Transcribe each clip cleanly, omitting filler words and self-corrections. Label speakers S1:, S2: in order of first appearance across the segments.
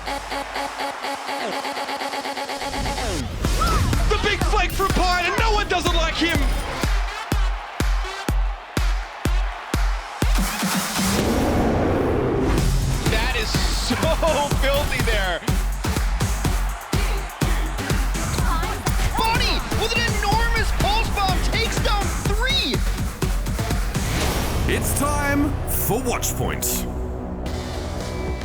S1: The big flake from Pine, and no one doesn't like him. That is so filthy there.
S2: Bonnie with an enormous pulse bomb takes down 3.
S3: It's time for Watchpoint.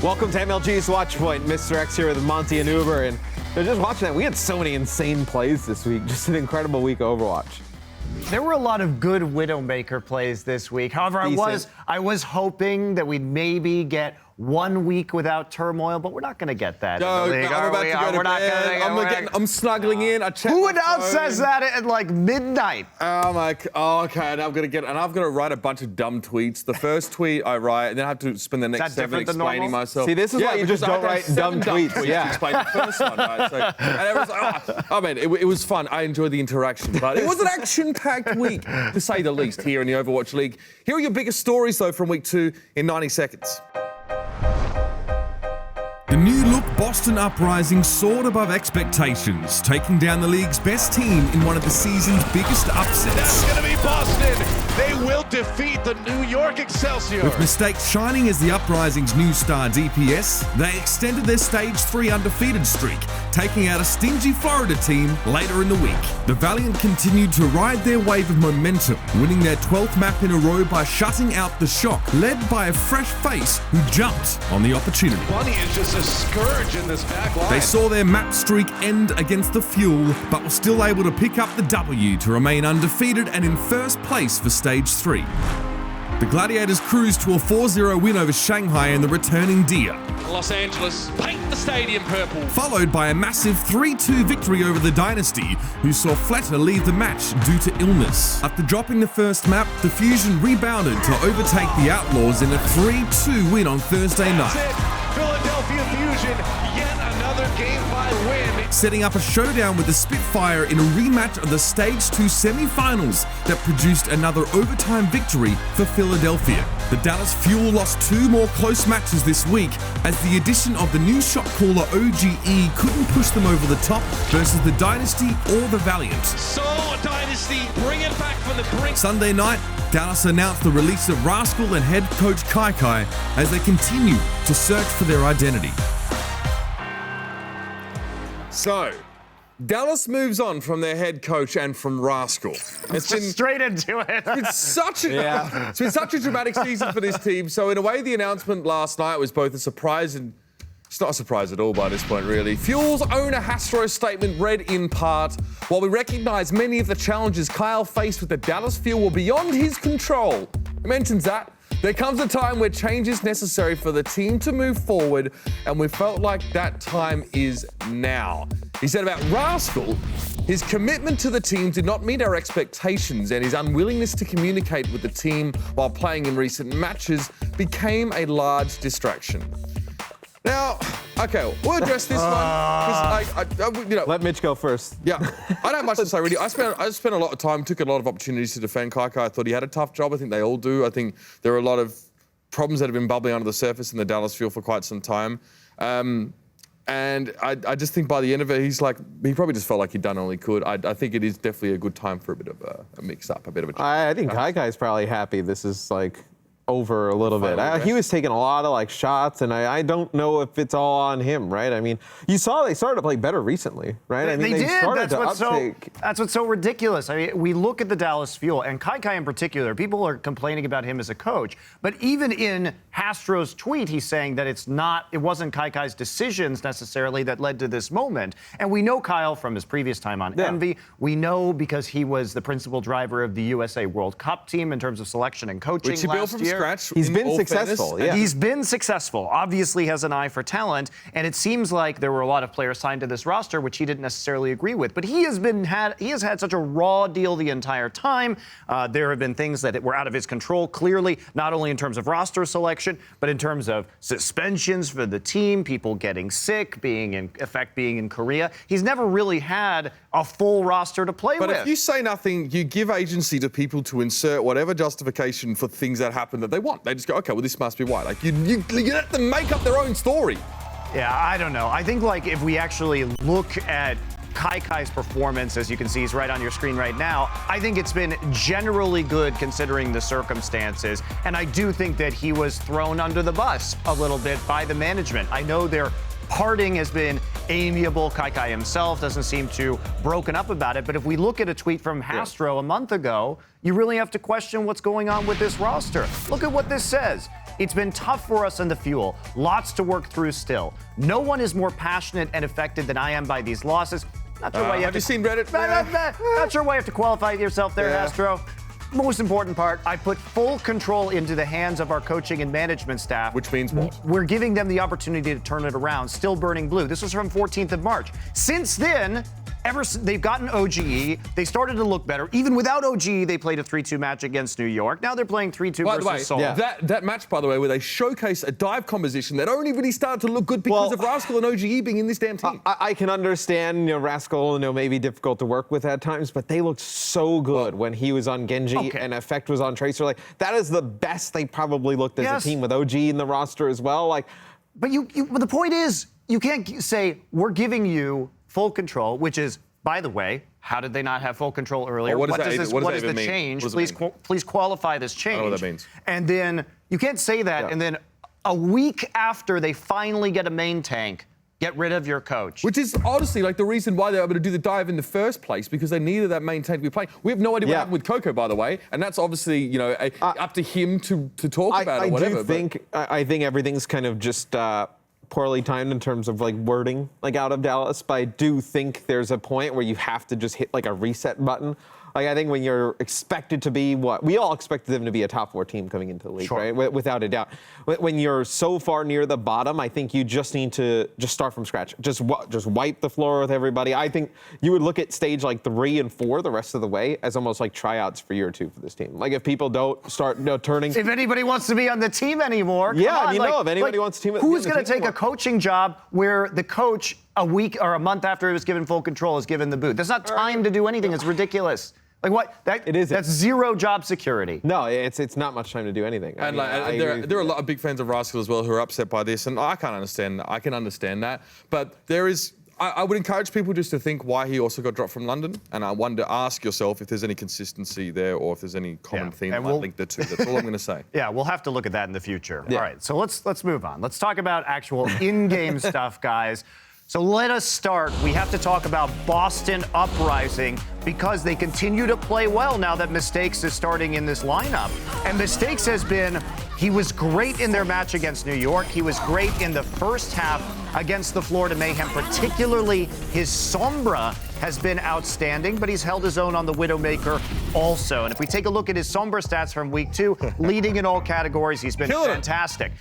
S4: Welcome to MLG's Watchpoint. Mr. X here with Monty and Uber, and just watching that, we had so many insane plays this week. Just an incredible week of Overwatch.
S5: There were a lot of good Widowmaker plays this week. However, I was hoping that we'd maybe get 1 week without turmoil, but we're not going to get that.
S4: No,
S5: in the league,
S4: I'm about to go to bed. I'm snuggling in. I check.
S5: Who else says that at like midnight?
S4: I'm like, oh, okay, and I've got to write a bunch of dumb tweets. The first tweet I write, and then I have to spend the next 7 explaining myself. See, this is why you just don't write dumb tweets. Yeah. To explain the first one, right? So, and it was like, oh man, it was fun. I enjoyed the interaction, but it was an action-packed week, to say the least, here in the Overwatch League. Here are your biggest stories, though, from week 2 in 90 seconds.
S3: The new-look Boston Uprising soared above expectations, taking down the league's best team in one of the season's biggest upsets.
S1: That's going to be Boston. They will defeat the New York Excelsior.
S3: With Mistakes shining as the Uprising's new star DPS, they extended their Stage 3 undefeated streak, taking out a stingy Florida team later in the week. The Valiant continued to ride their wave of momentum, winning their 12th map in a row by shutting out the Shock, led by a fresh face who jumped on the opportunity.
S1: Bunny is just a scourge in this back line.
S3: They saw their map streak end against the Fuel, but were still able to pick up the W to remain undefeated and in first place for Stage 3. The Gladiators cruised to a 4-0 win over Shanghai and the returning Dia.
S1: Los Angeles paint the stadium purple.
S3: Followed by a massive 3-2 victory over the Dynasty, who saw Fletter leave the match due to illness. After dropping the first map, the Fusion rebounded to overtake the Outlaws in a 3-2 win on Thursday night.
S1: That's it. Philadelphia Fusion, yet another Game 5 win.
S3: Setting up a showdown with the Spitfire in a rematch of the Stage 2 semi-finals that produced another overtime victory for Philadelphia. The Dallas Fuel lost 2 more close matches this week as the addition of the new shot caller OGE couldn't push them over the top versus the Dynasty or the Valiant.
S1: So Dynasty, bring it back from the brink.
S3: Sunday night, Dallas announced the release of Rascal and head coach Kai Kai as they continue to search for their identity.
S4: So, Dallas moves on from their head coach and from Rascal.
S5: It's been straight into it.
S4: It's been such a dramatic season for this team. So in a way, the announcement last night was both a surprise and it's not a surprise at all by this point, really. Fuel's owner Hastro's statement read in part, while we recognise many of the challenges Kyle faced with the Dallas Fuel were beyond his control. He mentions that there comes a time where change is necessary for the team to move forward, and we felt like that time is now. He said about Rascal, his commitment to the team did not meet our expectations, and his unwillingness to communicate with the team while playing in recent matches became a large distraction. Now, okay, we'll address this one.
S6: Let Mitch go first.
S4: Yeah, I don't have much to say, really. I spent a lot of time, took a lot of opportunities to defend Kai Kai. I thought he had a tough job. I think they all do. I think there are a lot of problems that have been bubbling under the surface in the Dallas Fuel for quite some time. And I just think by the end of it, he probably just felt like he'd done all he could. I think it is definitely a good time for a bit of a mix-up, a bit of a change.
S6: I think Kai Kai's probably happy this is over a little bit. He was taking a lot of shots, and I don't know if it's all on him, right? I mean, you saw they started to play better recently, right?
S5: They did. That's what's so ridiculous. I mean, we look at the Dallas Fuel, and Kai Kai in particular, people are complaining about him as a coach, but even in Hastro's tweet, he's saying that it wasn't Kai Kai's decisions necessarily that led to this moment. And we know Kyle from his previous time on Envy. We know because he was the principal driver of the USA World Cup team in terms of selection and coaching last year.
S6: He's been successful. Yeah.
S5: He's been successful. Obviously has an eye for talent, and it seems like there were a lot of players signed to this roster which he didn't necessarily agree with. But he has had such a raw deal the entire time. There have been things that were out of his control, clearly, not only in terms of roster selection, but in terms of suspensions for the team, people getting sick, being in Korea. He's never really had a full roster to play with.
S4: But if you say nothing, you give agency to people to insert whatever justification for things that happen that they want. They just go, okay, well, this must be why. You let them make up their own story.
S5: Yeah, I don't know. I think like if we actually look at Kai's performance, as you can see, he's right on your screen right now. I think it's been generally good considering the circumstances. And I do think that he was thrown under the bus a little bit by the management. I know their parting has been amiable. Kai himself doesn't seem too broken up about it. But if we look at a tweet from Hastro a month ago, you really have to question what's going on with this roster. Look at what this says. It's been tough for us in the Fuel. Lots to work through still. No one is more passionate and affected than I am by these losses. Not sure why you
S4: have you seen Reddit?
S5: Not sure why you have to qualify yourself there, Astro. Most important part, I put full control into the hands of our coaching and management staff.
S4: Which means what?
S5: We're giving them the opportunity to turn it around. Still burning blue. This was from 14th of March. Since then, they've gotten OGE. They started to look better. Even without OGE, they played a 3-2 match against New York. Now they're playing 3-2 versus Seoul.
S4: That match, by the way, where they showcase a dive composition that only really started to look good because of Rascal and OGE being in this damn team.
S6: I can understand, Rascal, maybe difficult to work with at times, but they looked so good when he was on Genji and Effect was on Tracer. Like, that is the best they probably looked as a team with OG in the roster as well. Like,
S5: but the point is, you can't say we're giving you full control, which is, by the way, how did they not have full control earlier?
S4: What is
S5: the change? Please qualify this change.
S4: I don't know what that means.
S5: And then you can't say that, and then a week after they finally get a main tank, get rid of your coach.
S4: Which is honestly like the reason why they were able to do the dive in the first place, because they needed that main tank to be playing. We have no idea what happened with Coco, by the way, and that's obviously up to him to talk about or whatever.
S6: I think everything's kind of just poorly timed in terms of like wording out of Dallas, but I do think there's a point where you have to just hit like a reset button. Like, I think when you're expected to be we all expected them to be a top 4 team coming into the league, right? Without a doubt. When you're so far near the bottom, I think you just need to just start from scratch. Just wipe the floor with everybody. I think you would look at stage like 3 and 4 the rest of the way as almost like tryouts for year 2 for this team. Like, if people don't start turning.
S5: If anybody wants to be on the team anymore,
S6: if anybody wants to
S5: who's going to take a coaching job where the coach a week or a month after he was given full control is given the boot? There's not time to do anything. It's ridiculous. Like, what? That's zero job security.
S6: No, it's not much time to do anything.
S4: And there are a lot of big fans of Rascal as well who are upset by this, and I can understand that. But I would encourage people just to think why he also got dropped from London, and I wonder, ask yourself if there's any consistency there or if there's any common theme that might link the two. That's all I'm going to say.
S5: Yeah, we'll have to look at that in the future. Yeah. All right, so let's move on. Let's talk about actual in-game stuff, guys. So let us start. We have to talk about Boston Uprising because they continue to play well now that Mistakes is starting in this lineup. And Mistakes he was great in their match against New York. He was great in the first half against the Florida Mayhem, particularly his Sombra has been outstanding, but he's held his own on the Widowmaker also. And if we take a look at his Sombra stats from week 2, leading in all categories, he's been fantastic.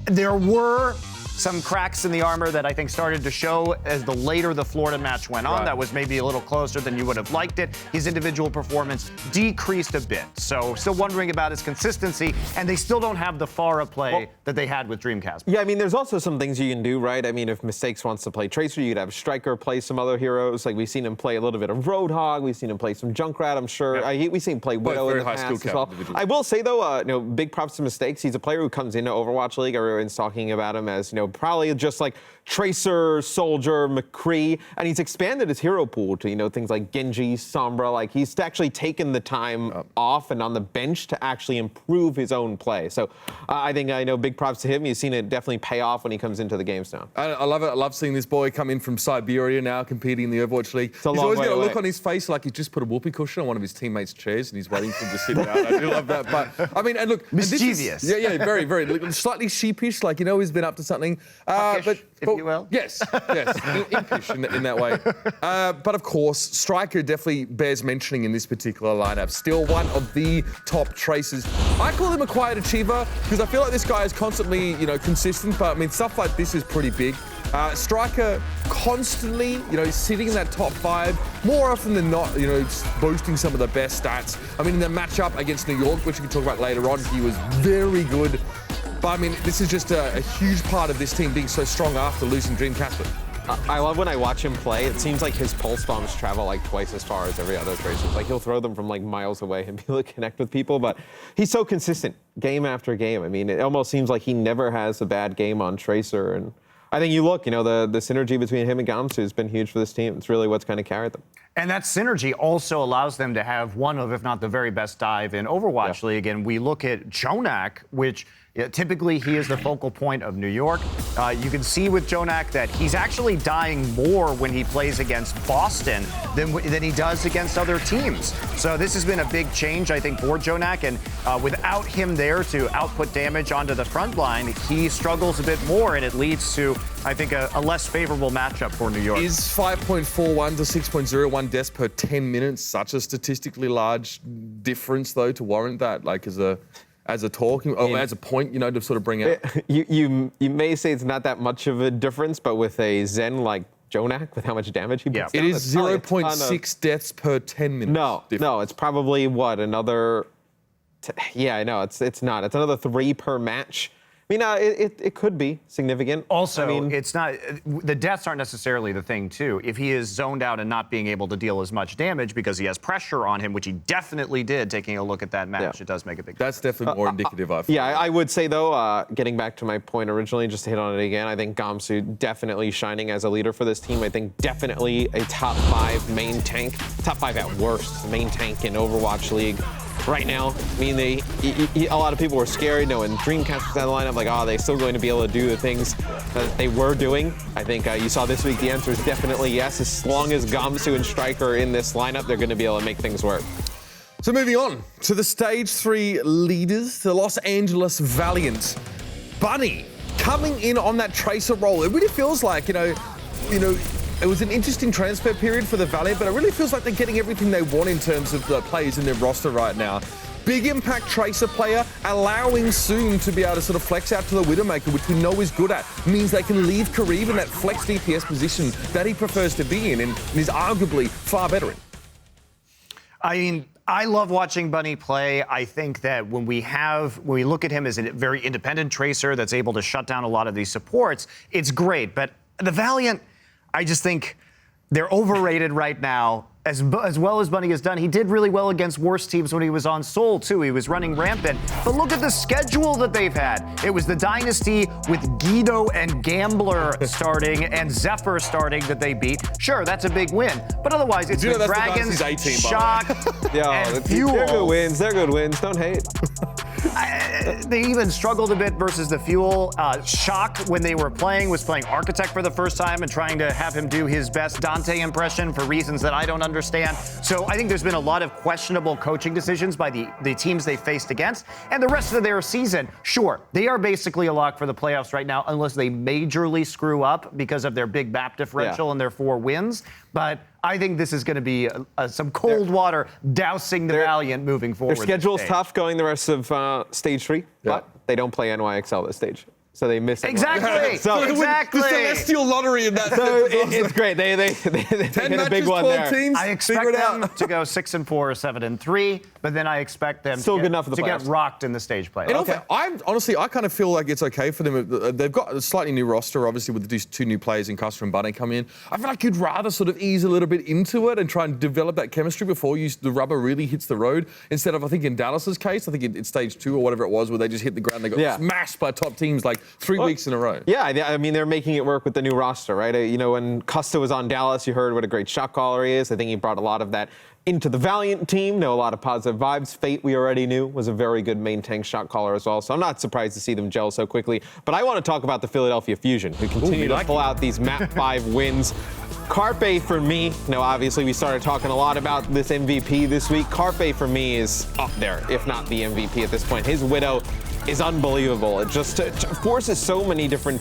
S5: There were some cracks in the armor that I think started to show as the later the Florida match went on. That was maybe a little closer than you would have liked it. His individual performance decreased a bit. So still wondering about his consistency, and they still don't have the Pharah play that they had with Dreamcast.
S6: Yeah, I mean, there's also some things you can do, right? I mean, if Mistakes wants to play Tracer, you could have Striker play some other heroes. Like, we've seen him play a little bit of Roadhog. We've seen him play some Junkrat, I'm sure. We've seen him play Widow in the past as well. I will say, though, big props to Mistakes. He's a player who comes into Overwatch League. Everyone's talking about him as, probably just like Tracer, Soldier, McCree, and he's expanded his hero pool to, things like Genji, Sombra. Like, he's actually taken the time off and on the bench to actually improve his own play. So I think, big props to him. You've seen it definitely pay off when he comes into the games now.
S4: I love it. I love seeing this boy come in from Siberia now, competing in the Overwatch League. He's always got a look on his face like he just put a whoopee cushion on one of his teamates' chairs and he's waiting for him to sit down. I do love that. But, I mean, and look.
S5: Mischievous.
S4: Very, very. Slightly sheepish, like, he's been up to something.
S5: If you will.
S4: Yes, impish in that way. But of course, Striker definitely bears mentioning in this particular lineup. Still one of the top tracers. I call him a quiet achiever because I feel like this guy is constantly, consistent. But I mean, stuff like this is pretty big. Striker constantly, sitting in that top 5, more often than not, boasting some of the best stats. I mean, in the matchup against New York, which we can talk about later on, he was very good. But I mean, this is just a huge part of this team being so strong after losing Dreamcast.
S6: I love when I watch him play. It seems like his pulse bombs travel like twice as far as every other tracer. Like, he'll throw them from like miles away and be able to connect with people. But he's so consistent game after game. I mean, it almost seems like he never has a bad game on Tracer. And I think you look, the synergy between him and Gamsu has been huge for this team. It's really what's kind of carried them.
S5: And that synergy also allows them to have one of, if not the very best dive in Overwatch League. And we look at Jonak, which typically he is the focal point of New York. You can see with Jonak that he's actually dying more when he plays against Boston than he does against other teams. So this has been a big change, I think, for Jonak. And without him there to output damage onto the front line, he struggles a bit more, and it leads to, I think, a less favorable matchup for New York.
S4: Is 5.41 to 6.01 deaths per 10 minutes such a statistically large difference, though, to warrant that, like, as a talking, as a point, to sort of bring out?
S6: You may say it's not that much of a difference, but with a Zen like Jonak, with how much damage he puts down,
S4: it is 0.6 deaths per 10 minutes.
S6: No, it's probably another. I know it's not. It's another 3 per match. I mean, it could be significant.
S5: Also, it's not. The deaths aren't necessarily the thing, too. If he is zoned out and not being able to deal as much damage because he has pressure on him, which he definitely did, taking a look at that match, it does make a big difference.
S4: That's definitely more indicative, I feel.
S6: Yeah, I would say, though, getting back to my point originally, just to hit on it again, I think Gamsu definitely shining as a leader for this team. I think definitely a top 5 main tank, top 5 at worst main tank in Overwatch League. Right now, I mean, a lot of people were scared knowing Dreamcast was on the lineup, like, are they still going to be able to do the things that they were doing? I think you saw this week the answer is definitely yes. As long as Gamsu and Striker are in this lineup, they're going to be able to make things work.
S4: So moving on to the Stage 3 leaders, the Los Angeles Valiant. Bunny coming in on that Tracer role. It really feels like, it was an interesting transfer period for the Valiant, but it really feels like they're getting everything they want in terms of the players in their roster right now. Big impact Tracer player, allowing Soon to be able to sort of flex out to the Widowmaker, which we know he's good at. Means they can leave Kareev in that flex DPS position that he prefers to be in and is arguably far better in.
S5: I mean, I love watching Bunny play. I think that when we look at him as a very independent Tracer that's able to shut down a lot of these supports, it's great. But the Valiant, I just think they're overrated right now. As well as Bunny has done, he did really well against worse teams when he was on Seoul, too. He was running rampant. But look at the schedule that they've had. It was the Dynasty with Guido and Gambler starting and Zephyr starting that they beat. Sure, that's a big win. But otherwise, it's the Dragons, Shock, and Fuel.
S6: They're good wins. They're good wins. Don't hate.
S5: They even struggled a bit versus the Fuel. Shock, when they were playing, was playing Architect for the first time and trying to have him do his best Dante impression for reasons that I don't understand. So I think there's been a lot of questionable coaching decisions by the teams they faced against. And the rest of their season, sure, they are basically a lock for the playoffs right now, unless they majorly screw up because of their big map differential and their 4 wins. But I think this is going to be some cold water dousing the Valiant moving forward.
S6: Their schedule's tough going the rest of Stage 3, but they don't play NYXL this stage. So they miss it.
S5: Exactly. Exactly.
S4: The celestial lottery in that.
S6: So it's great. They 10
S4: hit
S6: a big one there.
S4: Teams,
S5: I expect them to go 6-4 or 7-3, but then I expect them to get rocked in the stage play.
S4: I kind of feel like it's okay for them. They've got a slightly new roster, obviously, with these 2 new players in Custer and Bunny come in. I feel like you'd rather sort of ease a little bit into it and try and develop that chemistry before the rubber really hits the road. Instead of, I think in Dallas's case, I think in Stage 2 or whatever it was, where they just hit the ground, they got smashed by top teams like 3 weeks in a row.
S6: Yeah, I mean, they're making it work with the new roster, right? When Custa was on Dallas, you heard what a great shot caller he is. I think he brought a lot of that into the Valiant team. Know a lot of positive vibes. Fate, we already knew, was a very good main tank shot caller as well. So I'm not surprised to see them gel so quickly. But I want to talk about the Philadelphia Fusion, who continue to pull out these map 5 wins. Carpe, for me, obviously we started talking a lot about this MVP this week. Carpe, for me, is up there, if not the MVP at this point. His Widow is unbelievable. It just forces so many different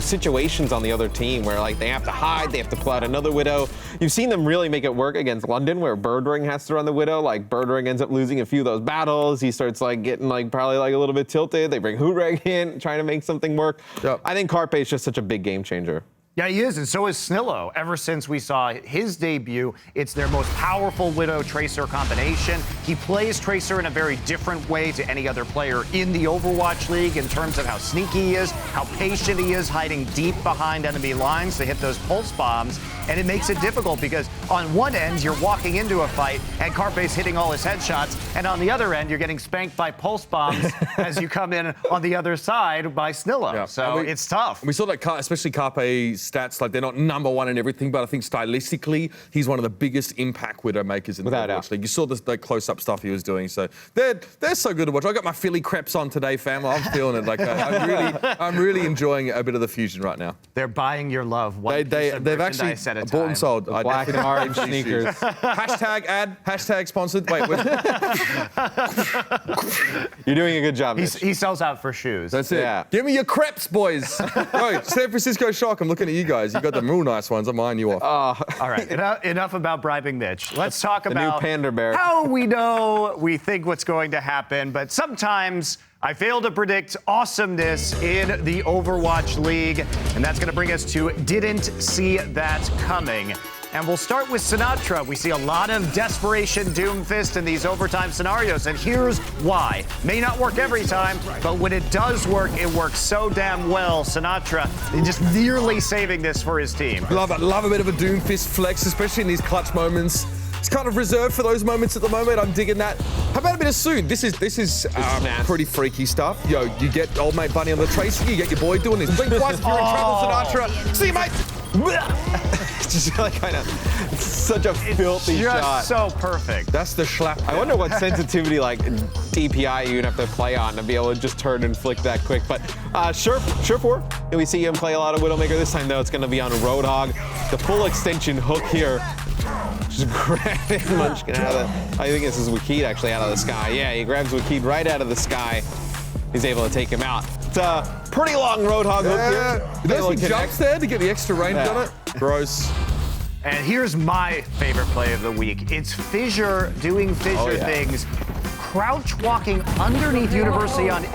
S6: situations on the other team where like they have to hide, they have to pull out another Widow. You've seen them really make it work against London, where Birdring has to run the Widow. Like Birdring ends up losing a few of those battles. He starts like getting like probably like a little bit tilted. They bring Hureg in, trying to make something work. Yep. I think Carpe is just such a big game changer.
S5: Yeah, he is, and so is Snillo. Ever since we saw his debut, it's their most powerful Widow-Tracer combination. He plays Tracer in a very different way to any other player in the Overwatch League in terms of how sneaky he is, how patient he is, hiding deep behind enemy lines to hit those pulse bombs. And it makes it difficult because on one end, you're walking into a fight and Carpe's hitting all his headshots, and on the other end, you're getting spanked by pulse bombs as you come in on the other side by Snillo.
S4: Yeah.
S5: So it's tough.
S4: We saw that, especially Carpe's stats, like they're not number one in everything, but I think stylistically, he's one of the biggest impact widow makers in the Overwatch League. You saw the close-up stuff he was doing, so they're so good to watch. I got my Philly crepes on today, fam. I'm feeling it. Like I'm really enjoying a bit of the fusion right now.
S5: They're buying your love.
S4: They've actually bought and sold.
S6: Black and orange sneakers.
S4: Hashtag ad. Hashtag sponsored. Wait.
S6: You're doing a good job.
S5: He sells out for shoes.
S4: That's it. Yeah. Give me your crepes, boys. Yo, San Francisco Shock. I'm looking at you guys. You got the real nice ones. I'm eyeing you off.
S5: All right. Enough about bribing Mitch. Let's talk
S6: the
S5: about
S6: new Panda Bear.
S5: How we think what's going to happen, but sometimes I fail to predict awesomeness in the Overwatch League, and that's going to bring us to Didn't See That Coming. And we'll start with Sinatra. We see a lot of desperation doomfist in these overtime scenarios, and here's why. May not work every time, but when it does work, it works so damn well. Sinatra is just nearly saving this for his team.
S4: Love it. Love a bit of a doomfist flex, especially in these clutch moments. It's kind of reserved for those moments at the moment. I'm digging that. How about a bit of Soon? This is pretty freaky stuff. Yo, you get old mate Bunny on the tracer. You get your boy doing this. Blink twice if you're in trouble, Sinatra. See you, mate.
S6: It's just like kind of, it's such a filthy shot.
S5: So perfect.
S4: That's the schlap.
S6: I wonder what sensitivity like DPI you'd have to play on to be able to just turn and flick that quick. But sure for. And we see him play a lot of Widowmaker. This time though, it's going to be on Roadhog. The full extension hook here. Just grabbing Munchkin out of the, I think this is Wakid actually out of the sky. Yeah, he grabs Wakid right out of the sky. He's able to take him out. It's a pretty long Roadhog hook here.
S4: There's some jumps there to get the extra range on it. Gross.
S5: And here's my favorite play of the week. It's Fissure doing Fissure things. Crouch walking underneath University on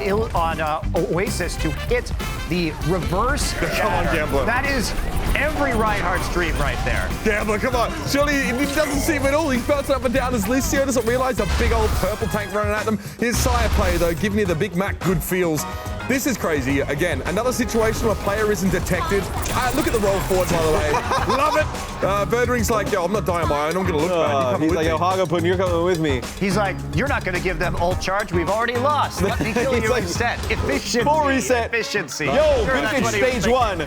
S5: Oasis to hit the reverse.
S4: Come on, Gambler.
S5: That is every Reinhardt's dream right there.
S4: Gambler, come on. Surely he doesn't see him at all. He's bouncing up and down as Licio doesn't realize a big old purple tank running at them. His Sire play, though, giving you the Big Mac good feels. This is crazy. Again, another situation where a player isn't detected. Look at the roll forward, by the way. Love it. Birdring's like, yo, I'm not dying on my own. I'm going to look bad.
S6: He's like, yo, Hagapun, you're coming with me.
S5: He's like, you're not going to give them ult charge. We've already lost. Let me kill you
S6: like,
S5: instead. Efficiency.
S6: Full reset.
S5: Efficiency.
S6: Yo, vintage stage one.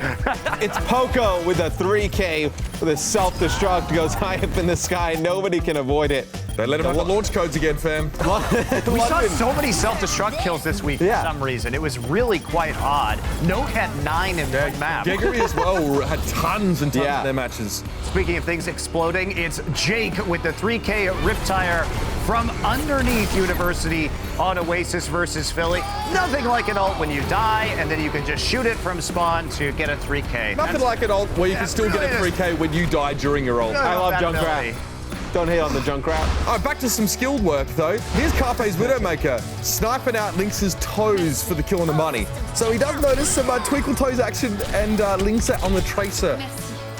S6: It's Poco with a 3K with a self-destruct. Goes high up in the sky. Nobody can avoid it.
S4: They let him have the launch codes again, fam.
S5: We saw so many self-destruct kills this week for some reason. It was really quite odd. Note had 9 in one map.
S4: Gregory as well had tons and tons in their matches.
S5: Speaking of things exploding, it's Jake with the 3K Riptire from underneath University on Oasis versus Philly. Nothing like an ult when you die, and then you can just shoot it from spawn to get a 3K.
S4: Nothing like an ult where you can still get a 3K when you die during your ult.
S6: I love Junkrat. Don't hate on the Junkrat.
S4: All right, back to some skilled work, though. Here's Carpe's Widowmaker, sniping out Lynx's toes for the kill and the money. So he does notice some twinkle toes action and links it on the tracer.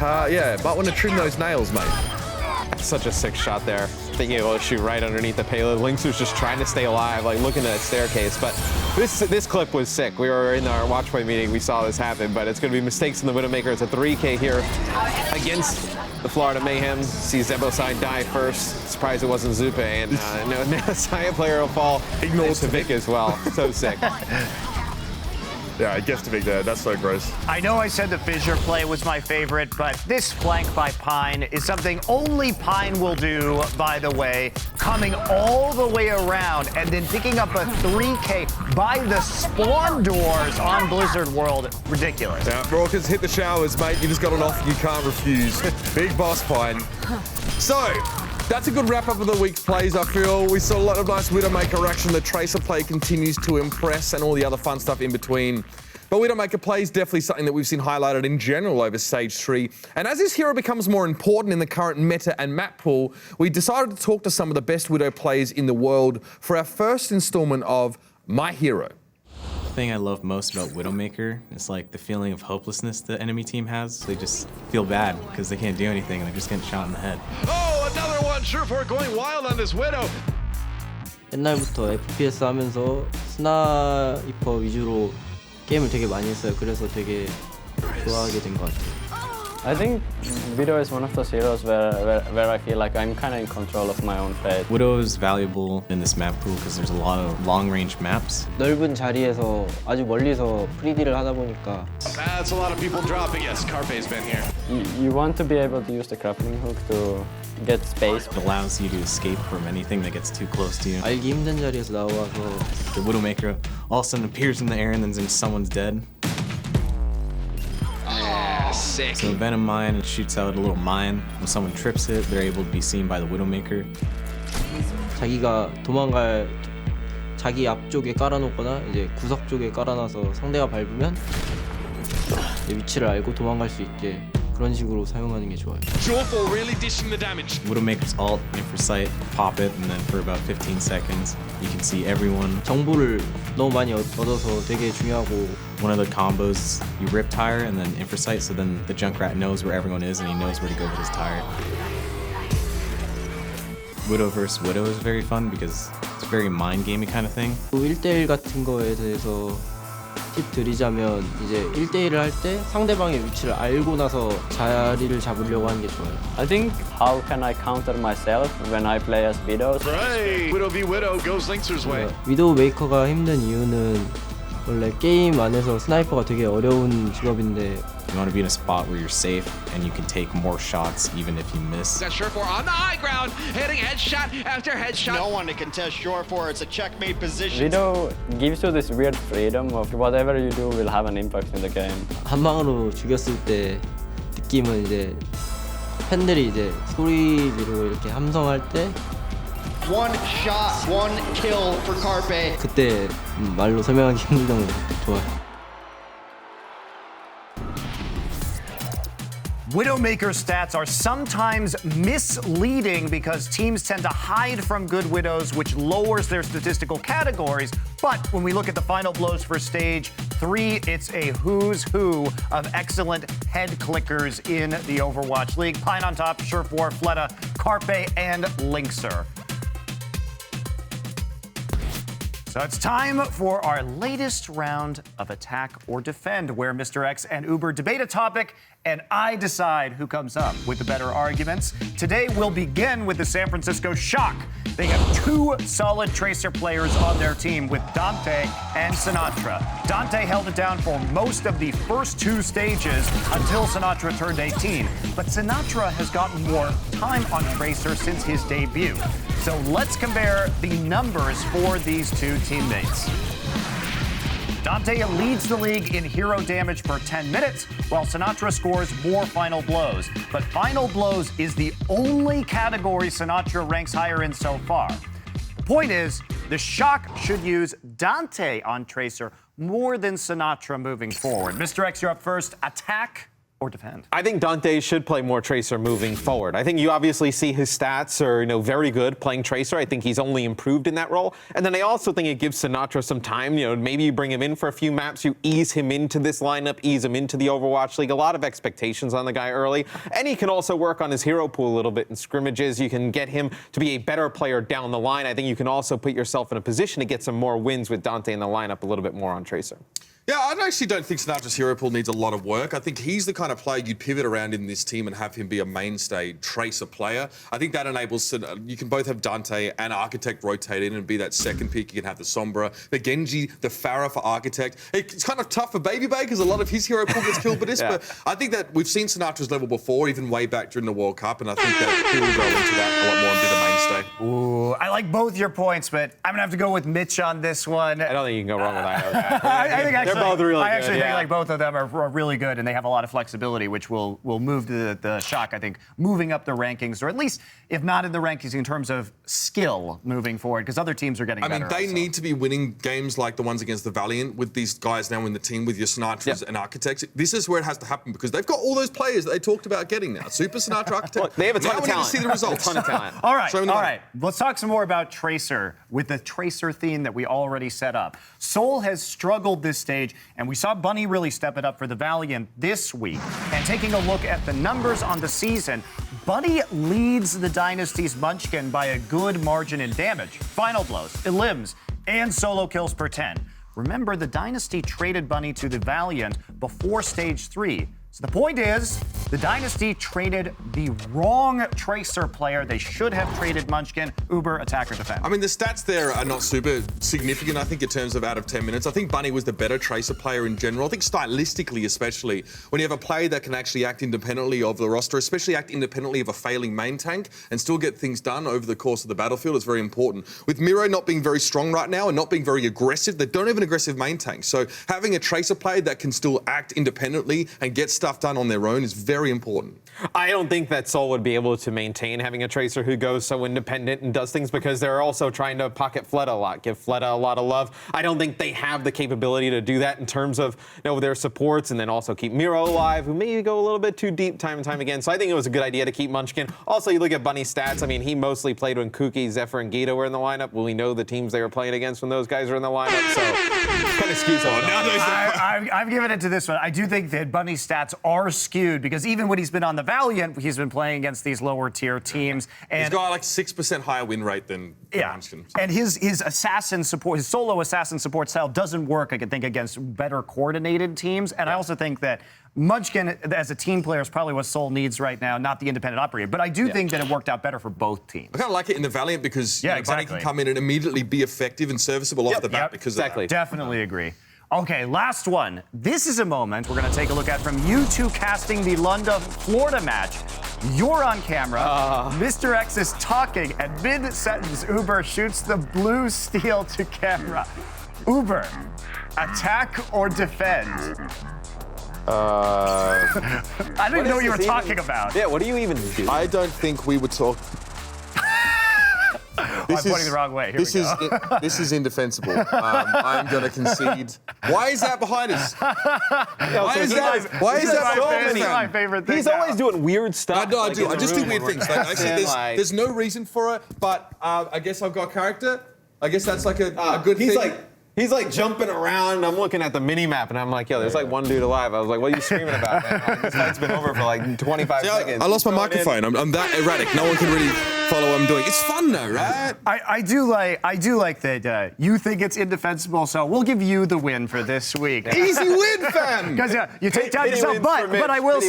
S4: Might want to trim those nails, mate.
S6: Such a sick shot there. Being able to shoot right underneath the payload. Lynx was just trying to stay alive, like looking at a staircase. But this clip was sick. We were in our Watchpoint meeting. We saw this happen, but it's going to be mistakes in the Widowmaker. It's a 3K here against the Florida Mayhem. Sees Zeboside die first. Surprised it wasn't Zupe. And now Saya player will fall. Ignores to Vic as well. So sick.
S4: Yeah, I guess to be there. That's so gross.
S5: I know I said the Fissure play was my favorite, but this flank by Pine is something only Pine will do, by the way. Coming all the way around and then picking up a 3K by the spawn doors on Blizzard World. Ridiculous.
S4: Yeah, Raucus, hit the showers, mate. You just got an offer you can't refuse. Big boss Pine. So, that's a good wrap-up of the week's plays, I feel. We saw a lot of nice Widowmaker action. The Tracer play continues to impress and all the other fun stuff in between. But Widowmaker play is definitely something that we've seen highlighted in general over Stage 3. And as this hero becomes more important in the current meta and map pool, we decided to talk to some of the best Widow players in the world for our first installment of My Hero.
S7: The thing I love most about Widowmaker is like the feeling of hopelessness the enemy team has. They just feel bad because they can't do anything and they're just getting shot in the head.
S1: Oh, another one. Surefour going wild on this Widow.
S8: 옛날부터 FPS 하면서 스나이퍼 위주로 게임을 되게 많이 했어요. 그래서 되게 좋아하게 된 것 같아요.
S9: I think Widow is one of those heroes where I feel like I'm kind of in control of my own fate.
S7: Widow is valuable in this map pool because there's a lot of long-range maps.
S8: 넓은 자리에서 아주 멀리서 프리디를 하다 보니까
S1: That's a lot of people dropping. Yes, Carpe's been here.
S9: You want to be able to use the grappling hook to get space.
S7: It allows you to escape from anything that gets too close to you.
S8: 알기 힘든 자리에서 나와서
S7: The Widowmaker all of a sudden appears in the air and then someone's dead.
S1: Sick.
S7: So Venom Mine shoots out a little mine. When someone trips it, they're able to be seen by the Widowmaker.
S8: 자기가 도망갈 자기 앞쪽에 깔아놓거나 이제 구석 쪽에 깔아놔서 상대가 밟으면 위치를 알고 도망갈 수 있게 그런 식으로 사용하는 게 좋아요.
S1: Jawful really dishing the damage.
S7: Widowmaker's ult, for sight, pop it, and then for about 15 seconds, you can see everyone.
S8: 정보를 너무 많이 얻어서 되게 중요하고
S7: One of the combos, you rip tire and then infrasight, so then the Junkrat knows where everyone is and he knows where to go with his tire. Widow vs. Widow is very fun because it's a very mind-gamey kind of thing.
S8: 1대1 같은 거에 대해서 팁 드리자면 이제 1대1을 할 때 상대방의 위치를 알고 나서 자리를 잡으려고 하는 게 좋아요.
S9: I think how can I counter myself when I play as Widow?
S1: Right. Widow v Widow goes Linkzer's way.
S8: 위도우 메이커가 힘든 이유는 원래 게임 안에서 스나이퍼가 되게 어려운 직업인데
S7: You want to be in a spot where you're safe and you can take more shots even if you miss.
S2: Got Surefour on the high ground, hitting headshot after headshot.
S10: No one to contest Surefour. It's a checkmate position.
S9: Widow gives you this weird freedom of whatever you do will have an impact in the game.
S8: 한 방으로 죽였을 때 느낌은 이제 팬들이 이제 소리 지르고 이렇게 함성할 때
S10: One shot, one kill for Carpe.
S8: 그때 말로 설명하기 힘들 정도로 좋아요.
S5: Widowmaker's stats are sometimes misleading because teams tend to hide from good Widows, which lowers their statistical categories. But when we look at the final blows for Stage 3, it's a who's who of excellent head clickers in the Overwatch League. Pine on top, Surefour, Fleta, Carpe, and Linkzer. So it's time for our latest round of Attack or Defend, where Mr. X and Uber debate a topic, and I decide who comes up with the better arguments. Today, we'll begin with the San Francisco Shock. They have two solid Tracer players on their team with Dante and Sinatra. Dante held it down for most of the first two stages until Sinatra turned 18, but Sinatra has gotten more time on Tracer since his debut. So let's compare the numbers for these two teammates. Dante leads the league in hero damage per 10 minutes, while Sinatra scores more final blows. But final blows is the only category Sinatra ranks higher in so far. The point is, the Shock should use Dante on Tracer more than Sinatra moving forward. Mr. X, you're up first. Attack or defend?
S6: I think Dante should play more Tracer moving forward. I think you obviously see his stats are, very good playing Tracer. I think he's only improved in that role. And then I also think it gives Sinatra some time. Maybe you bring him in for a few maps, you ease him into this lineup, ease him into the Overwatch League. A lot of expectations on the guy early. And he can also work on his hero pool a little bit in scrimmages. You can get him to be a better player down the line. I think you can also put yourself in a position to get some more wins with Dante in the lineup a little bit more on Tracer.
S4: Yeah, I actually don't think Sinatra's hero pool needs a lot of work. I think he's the kind of player you'd pivot around in this team and have him be a mainstay Tracer player. I think that enables, you can both have Dante and Architect rotate in and be that second pick. You can have the Sombra, the Genji, the Pharah for Architect. It's kind of tough for Baby Bay because a lot of his hero pool gets killed by this, but I think that we've seen Sinatra's level before, even way back during the World Cup, and I think that he will grow into that a lot more and be the mainstay.
S5: Ooh, I like both your points, but I'm going to have to go with Mitch on this one.
S6: I don't think you can go wrong with either.
S5: I think actually,
S6: they're both really good.
S5: I actually think like both of them are really good, and they have a lot of flexibility, which will move the Shock, I think, moving up the rankings, or at least, if not in the rankings, in terms of skill moving forward, because other teams are getting better.
S4: I mean, they need to be winning games like the ones against the Valiant with these guys now in the team with your Sinatras and Architects. This is where it has to happen because they've got all those players that they talked about getting now. Super Sinatra, Architect.
S6: Look, they have a ton of talent.
S4: Now we need to see the results.
S6: A ton of talent.
S5: All right. Let's talk some more about Tracer with the Tracer theme that we already set up. Soul has struggled this stage, and we saw Bunny really step it up for the Valiant this week. And taking a look at the numbers on the season, Bunny leads the Dynasty's Munchkin by a good margin in damage, final blows, elims, and solo kills per 10. Remember, the Dynasty traded Bunny to the Valiant before Stage 3, So the point is, the Dynasty traded the wrong Tracer player. They should have traded Munchkin, Uber, attack or defend.
S4: I mean, the stats there are not super significant, I think, in terms of out of 10 minutes. I think Bunny was the better Tracer player in general. I think stylistically, especially, when you have a player that can actually act independently of the roster, especially act independently of a failing main tank and still get things done over the course of the battlefield, is very important. With Miro not being very strong right now and not being very aggressive, they don't have an aggressive main tank. So having a Tracer player that can still act independently and get stuff done on their own is very important.
S6: I don't think that Seoul would be able to maintain having a Tracer who goes so independent and does things because they're also trying to pocket Fleta a lot, give Fleta a lot of love. I don't think they have the capability to do that in terms of their supports and then also keep Miro alive, who may go a little bit too deep time and time again. So I think it was a good idea to keep Munchkin. Also, you look at Bunny's stats. I mean, he mostly played when Kuki, Zephyr, and Gita were in the lineup. Well, we know the teams they were playing against when those guys are in the lineup, so kind of excuse
S5: I've given it to this one. I do think that Bunny's stats are skewed because even when he's been on the Valiant, he's been playing against these lower tier teams. And
S4: he's got like 6% higher win rate than Munchkin.
S5: And his assassin support, his solo assassin support style doesn't work, I think, against better coordinated teams. And I also think that Munchkin, as a team player, is probably what Seoul needs right now, not the independent operator. But I do think that it worked out better for both teams.
S4: I kind of like it in the Valiant because Bunny can come in and immediately be effective and serviceable off the bat because of that.
S5: Definitely agree. Okay, last one. This is a moment we're going to take a look at from you two casting the London, Florida match. You're on camera. Mr. X is talking, and mid-sentence, Uber shoots the blue steel to camera. Uber, attack or defend? I don't even know what you were talking about.
S6: Yeah, what do you even do?
S4: I don't think we would talk.
S5: I'm pointing the wrong way. Here we go.
S4: This is indefensible. I'm going to concede. Why is that behind us? Why is that
S5: my favorite thing?
S6: He's always doing weird stuff.
S4: I do. I just do weird things. Actually, there's no reason for it, but I guess I've got character. I guess that's like a good thing.
S6: He's like jumping around. I'm looking at the mini map and I'm like, yo, there's like one dude alive. I was like, what are you screaming about, man? Like, this fight's been over for like 25 seconds.
S4: I lost my microphone. I'm that erratic. No one can really follow what I'm doing. It's fun though, right?
S5: I do like that you think it's indefensible, so we'll give you the win for this week.
S4: Easy win, fam!
S5: Because you take down yourself, but I will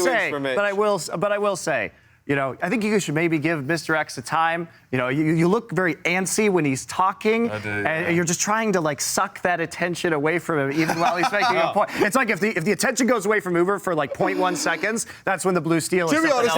S5: say, I think you should maybe give Mr. X a time. You look very antsy when he's talking.
S4: I do,
S5: and you're just trying to like suck that attention away from him, even while he's making a point. It's like if the attention goes away from Uber for like 0.1 seconds, that's when the blue steel is.
S4: To be honest,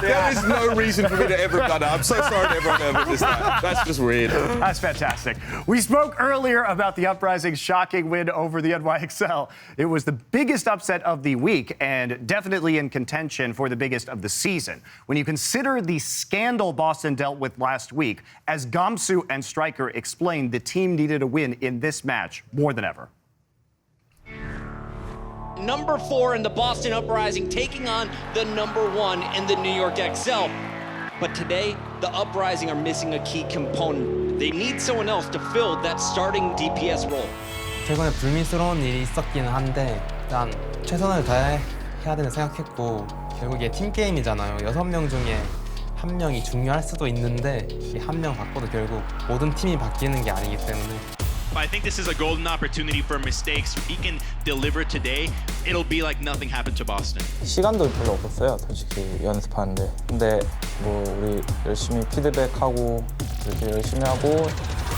S4: there is no reason for me to ever cut up. I'm so sorry to everyone who witnessed that. That's just weird.
S5: That's fantastic. We spoke earlier about the Uprising's shocking win over the NYXL. It was the biggest upset of the week and definitely in contention for the biggest of the season. When you consider the scandal Boston dealt with last week, as Gamsu and Stryker explained, the team needed a win in this match more than ever.
S11: Number 4 in the Boston Uprising taking on the number 1 in the New York XL. But today, the Uprising are missing a key component. They need someone else to fill that starting DPS role.
S12: 최근에 불미스러운 일이 있었기는 한데 일단 최선을 다해야 되는 생각했고 결국 이게 팀게임이잖아요. 6명 중에 한 명이 중요할 수도 있는데 이 한 명 바꿔도 결국 모든 팀이 바뀌는 게 아니기 때문에
S13: I think this is a golden opportunity for mistakes. If he can deliver today, it'll be like nothing happened to Boston.
S14: 시간도 별로 없었어요, 솔직히 연습하는데. 근데 뭐 우리 열심히 피드백하고 이렇게 열심히 하고.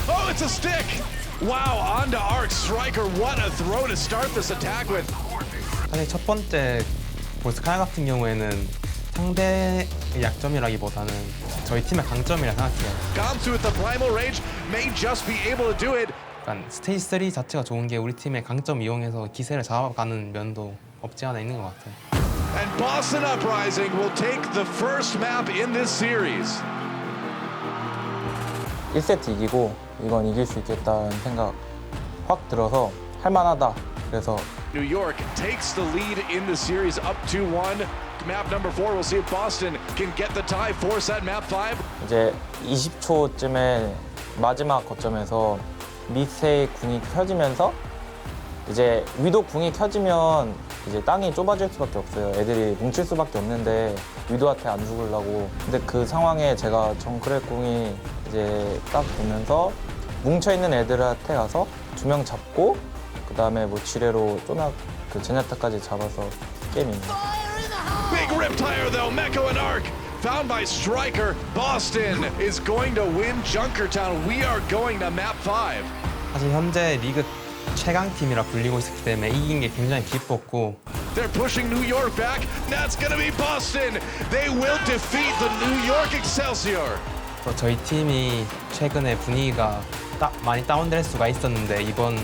S1: Oh, it's a stick! Wow, onto Arc Stryker. What a throw to start this attack with.
S12: 사실 첫 번째 볼스카이 같은 경우에는 상대의 약점이라기보다는 저희 팀의 강점이라 생각해요.
S1: Gamsu with the primal rage may just be able to do it.
S12: 약간 스테이지 3 자체가 좋은 게 우리 팀의 강점 이용해서 기세를 잡아가는 면도 없지 않아 있는 것 같아요.
S1: And Boston Uprising will take the first map in this series.
S14: 1세트 이기고 이건 이길 수 있겠다는 생각 확 들어서 할만하다. 그래서
S1: New York takes the lead in the series up 2-1. Map number 4, we'll see if Boston can get the tie, force that map 5.
S14: 이제 20초쯤에 마지막 거점에서 미세의 궁이 켜지면서 이제 위도 궁이 켜지면 이제 땅이 좁아질 수밖에 없어요. 애들이 뭉칠 수밖에 없는데 위도한테 안 죽으려고. 근데 그 상황에 제가 정크레 궁이 이제 딱 보면서 뭉쳐있는 애들한테 가서 2명 잡고 그 다음에 뭐 지뢰로 쪼나 그 제냐타까지 잡아서 게임입니다.
S1: Big riptire though, Meko and Arc. Found by Striker. Boston is going to win Junkertown. We are going to map 5.
S12: 사실 현재 리그 최강팀이라 불리고 있었기 때문에 이긴 게 굉장히 기뻤고
S1: They're pushing New York back. That's going to be Boston. They will defeat the New York Excelsior.
S12: 저희 팀이 최근에 분위기가 많이 다운될 수가 있었는데 이번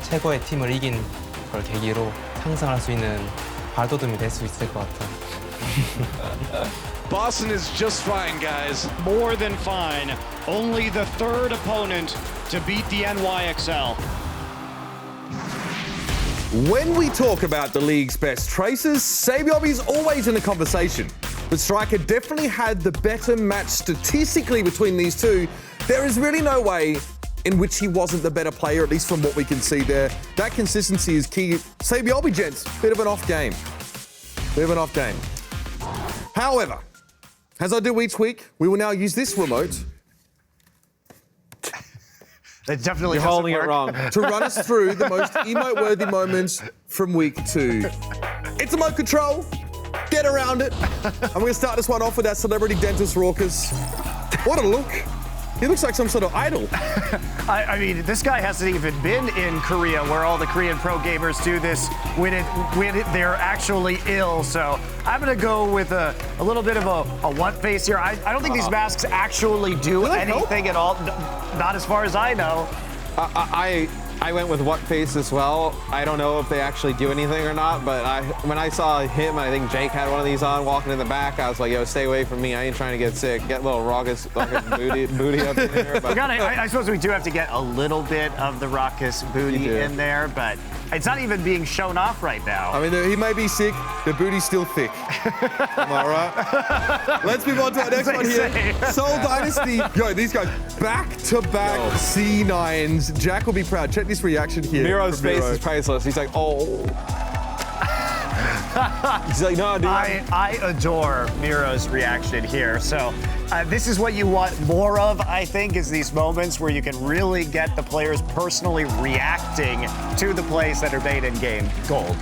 S12: 최고의 팀을 이긴 걸 계기로 상승할 수 있는 발돋움이 될 수 있을 것 같아요.
S1: Boston is just fine, guys.
S2: More than fine. Only the third opponent to beat the NYXL.
S3: When we talk about the league's best tracers, Sabiobi's always in the conversation. But Striker definitely had the better match statistically between these two. There is really no way in which he wasn't the better player, at least from what we can see there. That consistency is key. Sabiobi, gents, bit of an off game. Bit of an off game. However, as I do each week, we will now use this remote.
S5: It definitely
S6: You're holding it wrong.
S3: To run us through the most emote-worthy moments from week 2. It's emote control. Get around it. I'm going to start this one off with our celebrity dentist Raucus. What a look. He looks like some sort of idol.
S5: I mean, this guy hasn't even been in Korea, where all the Korean pro gamers do this when they're actually ill. So I'm gonna go with a little bit of a what face here. I don't think these masks actually do anything at all. Not as far as I know.
S6: I went with what face as well. I don't know if they actually do anything or not, but when I saw him, I think Jake had one of these on walking in the back. I was like, yo, stay away from me. I ain't trying to get sick. Get a little raucous booty up in there. But
S5: I suppose we do have to get a little bit of the raucous booty in there, but it's not even being shown off right now.
S3: I mean, he may be sick, the booty's still thick. Am I right? Let's move on to our next one here. Seoul Dynasty. Yo, these guys back-to-back C9s. Jack will be proud. Check this reaction here.
S6: Miro's face is priceless. He's like, oh. He's like, no, dude.
S5: I adore Miro's reaction here. So this is what you want more of, I think, is these moments where you can really get the players personally reacting to the plays that are made in game. Gold.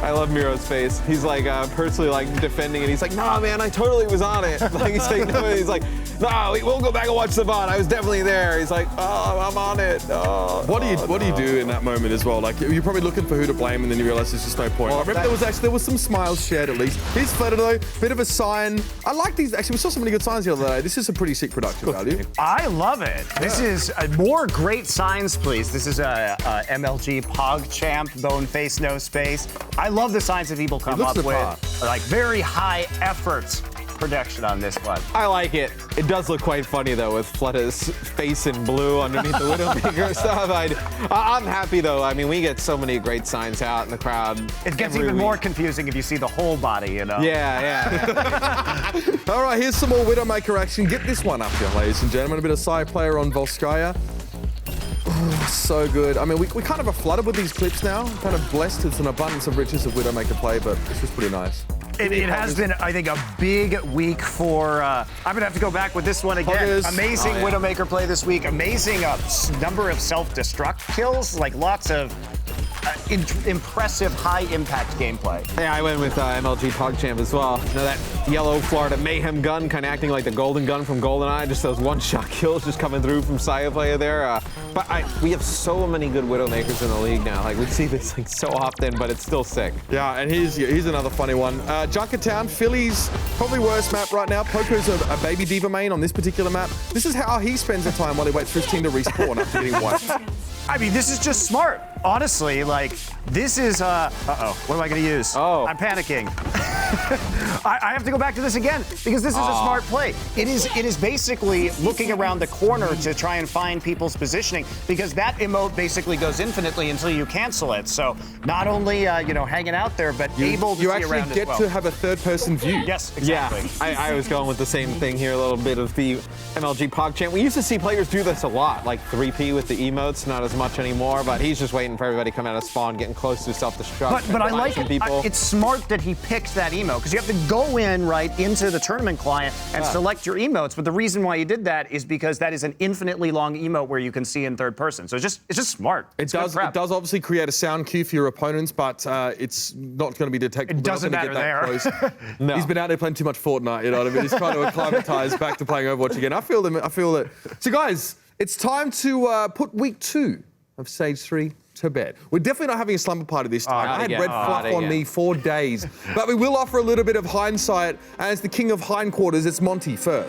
S6: I love Miro's face. He's like personally like defending it. He's like, nah, man, I totally was on it. Like he's like, no, he's like, nah, we'll go back and watch the VOD. I was definitely there. He's like, oh, I'm on it. Oh,
S3: what do you do in that moment as well? Like you're probably looking for who to blame, and then you realize there's just no point.
S6: Well,
S3: I remember there was some smiles shared at least. Here's Fletter though, bit of a sign. I like these. Actually, we saw some really good signs the other day. This is a pretty sick production value.
S5: I love it. This is more great signs, please. This is a MLG Pog Champ, bone face, no space. I love the signs that people come up with, like very high effort production on this one.
S6: I like it. It does look quite funny though, with Fletta's face in blue underneath the Widowmaker stuff. I'm happy though. I mean, we get so many great signs out in the crowd.
S5: It gets even more confusing if you see the whole body, you know?
S6: Yeah.
S3: All right, here's some more Widowmaker action. Get this one up here, ladies and gentlemen. A bit of side player on Volskaya. Oh, so good. I mean, we kind of are flooded with these clips now. Kind of blessed. It's an abundance of riches of Widowmaker play, but this was pretty nice.
S5: It has been, I think, a big week for... I'm going to have to go back with this one again.
S3: Huggers.
S5: Amazing Widowmaker play this week. Amazing number of self-destruct kills. Like, lots of impressive, high-impact gameplay.
S6: Yeah, I went with MLG PogChamp as well. You know, that yellow Florida Mayhem gun kind of acting like the golden gun from GoldenEye, just those one-shot kills just coming through from Saya player there. But we have so many good Widowmakers in the league now. Like, we see this like so often, but it's still sick.
S3: Yeah, and here's another funny one. Junkertown, Philly's probably worst map right now. Poco's a baby diva main on this particular map. This is how he spends the time while he waits for his team to respawn after getting wiped.
S5: I mean, this is just smart. Honestly, like, this is, uh-oh, what am I gonna use?
S6: Oh.
S5: I'm panicking. I have to go back to this again, because this is a smart play. It is basically looking around the corner to try and find people's positioning, because that emote basically goes infinitely until you cancel it. So not only, you know, hanging out there, but able to see around as well.
S3: You actually get to have a third-person view.
S5: Yes, exactly.
S6: Yeah, I was going with the same thing here, a little bit of the MLG PogChamp. We used to see players do this a lot, like 3P with the emotes, not as much anymore, but he's just waiting for everybody to come out of spawn, getting close to self-destruct.
S5: But I like it. It's smart that he picked that emote, because you have to go go in right into the tournament client and select your emotes. But the reason why he did that is because that is an infinitely long emote where you can see in third person. So it's just smart.
S4: It does obviously create a sound cue for your opponents, but it's not going to be detectable.
S5: It doesn't matter there.
S4: No. He's been out there playing too much Fortnite, you know what I mean? He's trying to acclimatise back to playing Overwatch again. I feel that. So guys, it's time to put week 2 of Stage 3 to bed. We're definitely not having a slumber party this time. I had red fluff on me for days. But we will offer a little bit of hindsight. As the king of hindquarters, it's Monty first.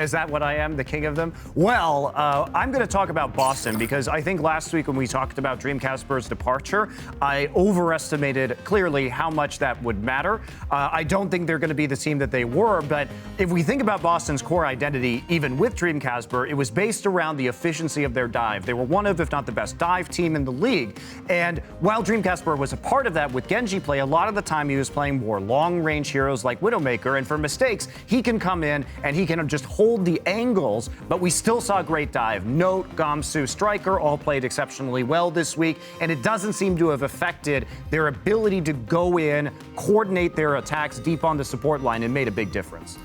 S5: Is that what I am, the king of them? Well, I'm going to talk about Boston because I think last week when we talked about Dreamcasper's departure, I overestimated clearly how much that would matter. I don't think they're going to be the team that they were, but if we think about Boston's core identity, even with Dreamcasper, it was based around the efficiency of their dive. They were one of, if not the best dive team in the league. And while Dreamcasper was a part of that with Genji play, a lot of the time he was playing more long-range heroes like Widowmaker, and for mistakes, he can come in and he can just hold the angles, but we still saw great dive. Note, Gamsu, Striker all played exceptionally well this week, and it doesn't seem to have affected their ability to go in, coordinate their attacks deep on the support line, and made a big difference.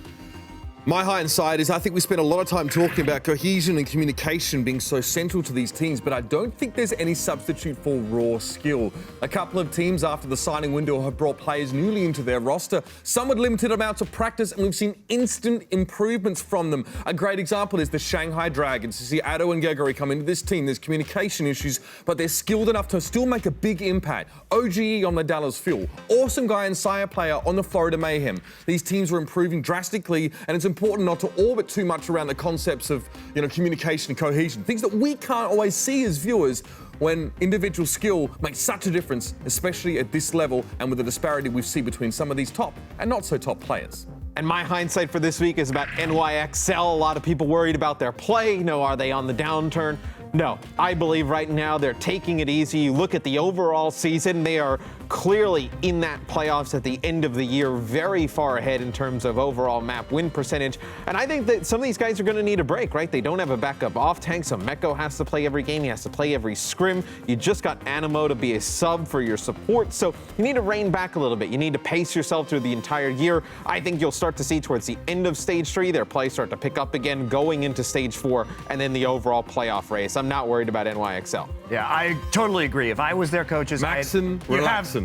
S4: My hindsight is I think we spent a lot of time talking about cohesion and communication being so central to these teams, but I don't think there's any substitute for raw skill. A couple of teams after the signing window have brought players newly into their roster, some with limited amounts of practice, and we've seen instant improvements from them. A great example is the Shanghai Dragons. You see Addo and Gregory come into this team. There's communication issues, but they're skilled enough to still make a big impact. OGE on the Dallas Fuel. Awesome guy and Sire player on the Florida Mayhem. These teams are improving drastically, and it's important not to orbit too much around the concepts of, communication and cohesion, things that we can't always see as viewers when individual skill makes such a difference, especially at this level and with the disparity we see between some of these top and not so top players.
S6: And my hindsight for this week is about NYXL. A lot of people worried about their play. Are they on the downturn? No, I believe right now they're taking it easy. You look at the overall season, they are clearly in that playoffs at the end of the year, very far ahead in terms of overall map win percentage. And I think that some of these guys are going to need a break, right? They don't have a backup off tank, so Meko has to play every game. He has to play every scrim. You just got Animo to be a sub for your support, so you need to rein back a little bit. You need to pace yourself through the entire year. I think you'll start to see towards the end of Stage 3, their play start to pick up again, going into Stage 4, and then the overall playoff race. I'm not worried about NYXL.
S5: Yeah, I totally agree. If I was their coaches,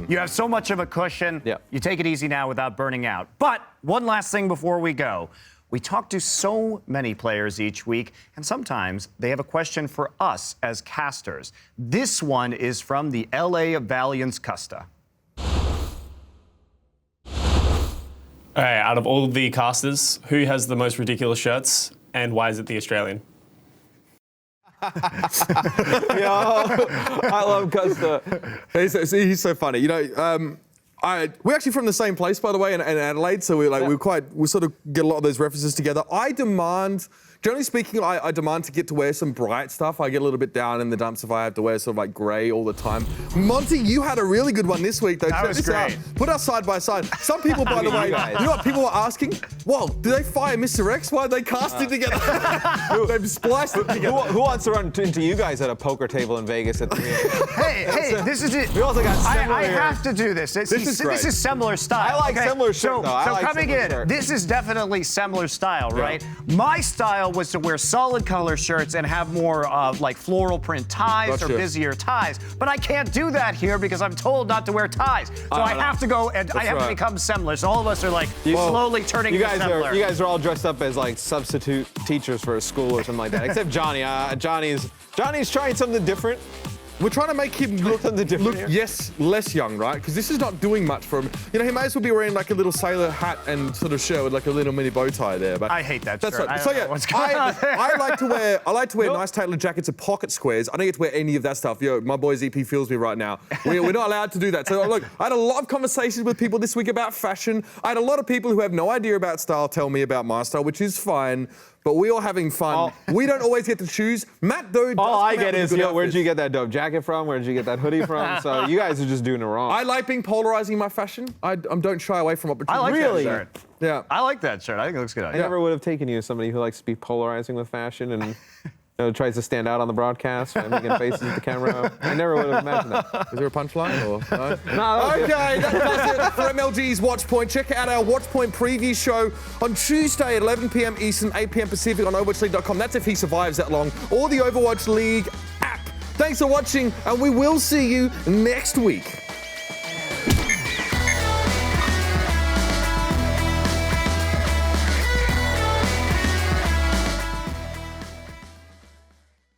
S5: you have so much of a cushion.
S6: Yeah.
S5: You take it easy now without burning out. But one last thing before we go. We talk to so many players each week, and sometimes they have a question for us as casters. This one is from the LA Valiance Custa.
S15: All right, out of all of the casters, who has the most ridiculous shirts, and why is it the Australian?
S6: Yo, I love Custa.
S4: He's so funny. We're actually from the same place, by the way, in Adelaide, so we sort of get a lot of those references together. Generally speaking, I demand to get to wear some bright stuff. I get a little bit down in the dumps if I have to wear sort of like grey all the time. Monty, you had a really good one this week, though.
S5: That was great.
S4: Put us side by side. Some people, by the way, you know what people were asking? Whoa, did they fire Mr. X? Why did they cast it together? They've spliced it together.
S6: Who wants to run into you guys at a poker table in Vegas at 3 a.m.?
S5: Hey, this is it.
S6: We also got
S5: I have to do this. This is Semler style.
S6: I like Semler shirt, though.
S5: So coming in, this is definitely Semler style, right? My style was to wear solid color shirts and have more like floral print ties or busier ties. But I can't do that here because I'm told not to wear ties. So I have to go and I have to become Semler. So all of us are like slowly turning into Semler.
S6: You guys are all dressed up as like substitute teachers for a school or something like that. Except Johnny. Johnny's trying something different.
S4: We're trying to make him look less young, right? Because this is not doing much for him. He may as well be wearing like a little sailor hat and sort of shirt with like a little mini bow tie there. But
S5: I hate that
S4: that's
S5: shirt.
S4: Right. So yeah, I like to wear nice tailored jackets and pocket squares. I don't get to wear any of that stuff. My boy ZP feels me right now. We're not allowed to do that. So look, I had a lot of conversations with people this week about fashion. I had a lot of people who have no idea about style tell me about my style, which is fine. But we all having fun. We don't always get to choose. Matt, though,
S6: all I get is, where'd you get that dope jacket from? Where'd you get that hoodie from? So you guys are just doing it wrong.
S4: I like being polarizing my fashion. I don't shy away from opportunity.
S5: I like that shirt.
S4: Yeah.
S5: I like that shirt. I think it looks good.
S6: I never would have taken you as somebody who likes to be polarizing with fashion and Tries to stand out on the broadcast, right? Making faces at the camera. I never would have imagined that.
S4: Is there a punchline? Or no?
S6: No,
S4: Okay, that does it for MLG's Watchpoint. Check out our Watchpoint preview show on Tuesday at 11 p.m. Eastern, 8 p.m. Pacific on OverwatchLeague.com. That's if he survives that long. Or the Overwatch League app. Thanks for watching, and we will see you next week.